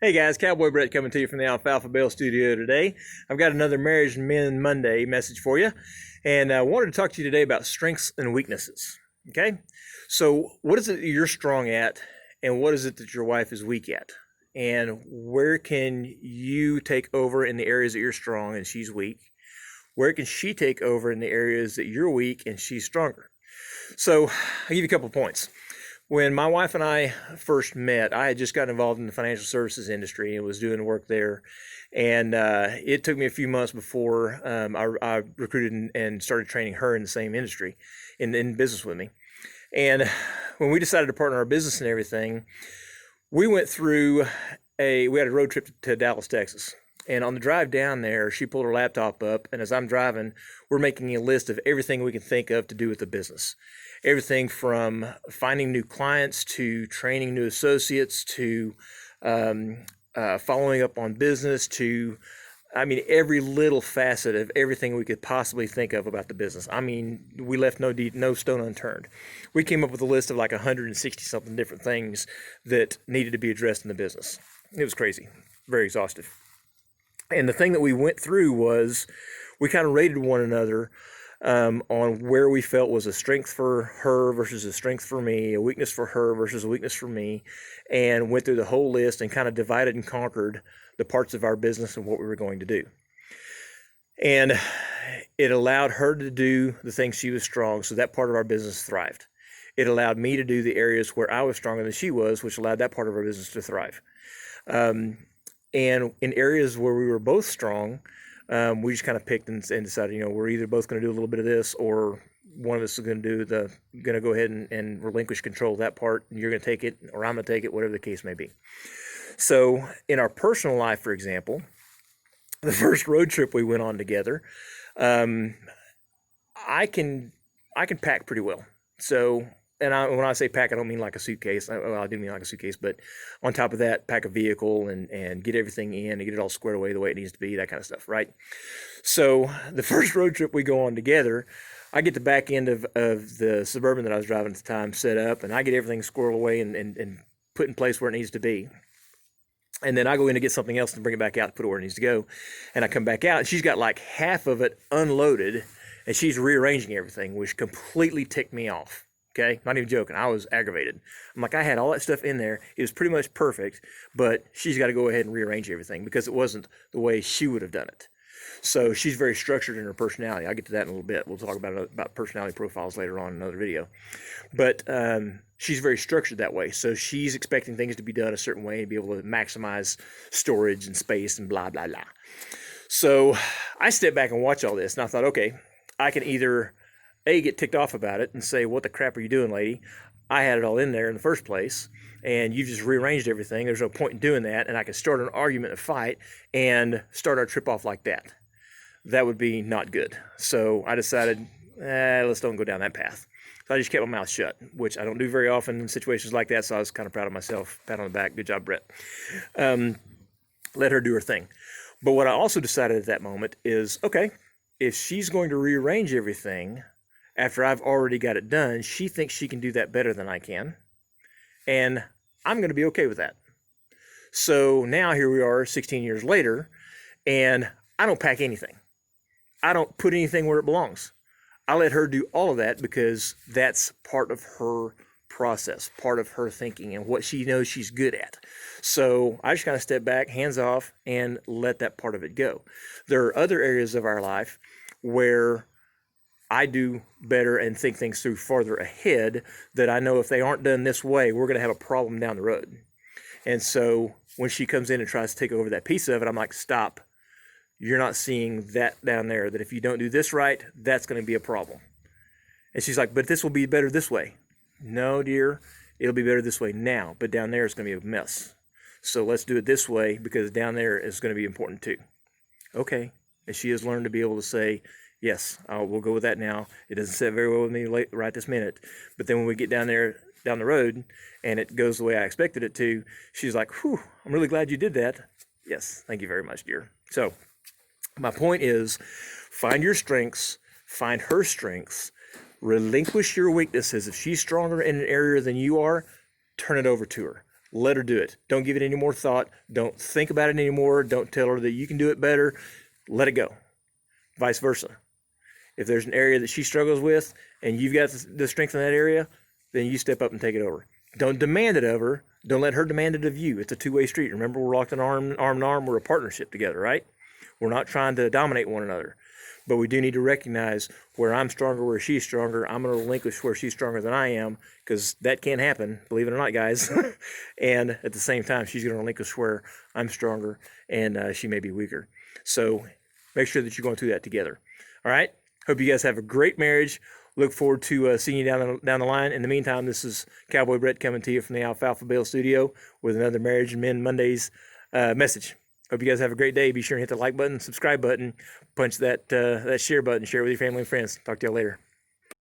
Hey guys, Cowboy Brett coming to you from the Alfalfa Bell Studio today. I've got another Marriage Men Monday message for you, and I wanted to talk to you today about strengths and weaknesses. Okay, so what is it that you're strong at, and what is it that your wife is weak at, and where can you take over in the areas that you're strong and she's weak? Where can she take over in the areas that you're weak and she's stronger? So I'll give you a couple of points. When my wife and I first met, I had just gotten involved in the financial services industry and was doing work there. And it took me a few months before I recruited and started training her in the same industry, in business with me. And when we decided to partner our business and everything, we went through we had a road trip to Dallas, Texas. And on the drive down there, she pulled her laptop up, and as I'm driving, we're making a list of everything we can think of to do with the business. Everything from finding new clients to training new associates to following up on business to, every little facet of everything we could possibly think of about the business. We left no stone unturned. We came up with a list of like 160 something different things that needed to be addressed in the business. It was crazy, very exhaustive. And the thing that we went through was we kind of rated one another on where we felt was a strength for her versus a strength for me, a weakness for her versus a weakness for me, and went through the whole list and kind of divided and conquered the parts of our business and what we were going to do. And it allowed her to do the things she was strong, so that part of our business thrived. It allowed me to do the areas where I was stronger than she was, which allowed that part of our business to thrive. And in areas where we were both strong, we just kind of picked and decided, we're either both going to do a little bit of this, or one of us is going to go ahead and relinquish control of that part, and you're going to take it, or I'm going to take it, whatever the case may be. So in our personal life, for example, the first road trip we went on together, I can pack pretty well. So, when I say pack, I don't mean like a suitcase. I do mean like a suitcase, but on top of that, pack a vehicle and get everything in and get it all squared away the way it needs to be, that kind of stuff, right? So the first road trip we go on together, I get the back end of the Suburban that I was driving at the time set up, and I get everything squirreled away and put in place where it needs to be. And then I go in to get something else and bring it back out to put it where it needs to go. And I come back out, and she's got like half of it unloaded, and she's rearranging everything, which completely ticked me off. Okay, not even joking. I was aggravated. I'm like, I had all that stuff in there. It was pretty much perfect, but she's got to go ahead and rearrange everything because it wasn't the way she would have done it. So she's very structured in her personality. I'll get to that in a little bit. We'll talk about personality profiles later on in another video. But she's very structured that way. So she's expecting things to be done a certain way and be able to maximize storage and space and blah, blah, blah. So I stepped back and watched all this, and I thought, okay, I can either get ticked off about it and say, what the crap are you doing, lady? I had it all in there in the first place, and you just rearranged everything. There's no point in doing that, and I could start an argument, a fight, and start our trip off like that. That would be not good. So I decided, let's don't go down that path. So I just kept my mouth shut, which I don't do very often in situations like that, so I was kind of proud of myself. Pat on the back. Good job, Brett. Let her do her thing. But what I also decided at that moment is, okay, if she's going to rearrange everything after I've already got it done, she thinks she can do that better than I can, and I'm going to be okay with that. So now here we are 16 years later, and I don't pack anything. I don't put anything where it belongs. I let her do all of that because that's part of her process, part of her thinking, and what she knows she's good at. So I just kind of step back, hands off, and let that part of it go. There are other areas of our life where I do better and think things through farther ahead that I know if they aren't done this way, we're going to have a problem down the road. And so when she comes in and tries to take over that piece of it, I'm like, stop. You're not seeing that down there, that if you don't do this right, that's going to be a problem. And she's like, but this will be better this way. No, dear, it'll be better this way now, but down there it's going to be a mess. So let's do it this way because down there is going to be important too. Okay. And she has learned to be able to say, yes, we'll go with that now. It doesn't sit very well with me right this minute. But then when we get down the road and it goes the way I expected it to, she's like, whew, I'm really glad you did that. Yes, thank you very much, dear. So my point is, find your strengths, find her strengths, relinquish your weaknesses. If she's stronger in an area than you are, turn it over to her. let her do it. Don't give it any more thought. Don't think about it anymore. Don't tell her that you can do it better. Let it go. Vice versa. If there's an area that she struggles with and you've got the strength in that area, then you step up and take it over. Don't demand it of her. Don't let her demand it of you. It's a two-way street. Remember, we're locked in arm in arm. We're a partnership together, right? We're not trying to dominate one another. But we do need to recognize where I'm stronger, where she's stronger. I'm going to relinquish where she's stronger than I am, because that can happen, believe it or not, guys. And at the same time, she's going to relinquish where I'm stronger and she may be weaker. So make sure that you're going through that together. All right? Hope you guys have a great marriage. Look forward to seeing you down the line. In the meantime, this is Cowboy Brett coming to you from the Alfalfa Bale Studio with another Marriage and Men Mondays message. Hope you guys have a great day. Be sure and hit the like button, subscribe button, punch that share button, share it with your family and friends. Talk to y'all later.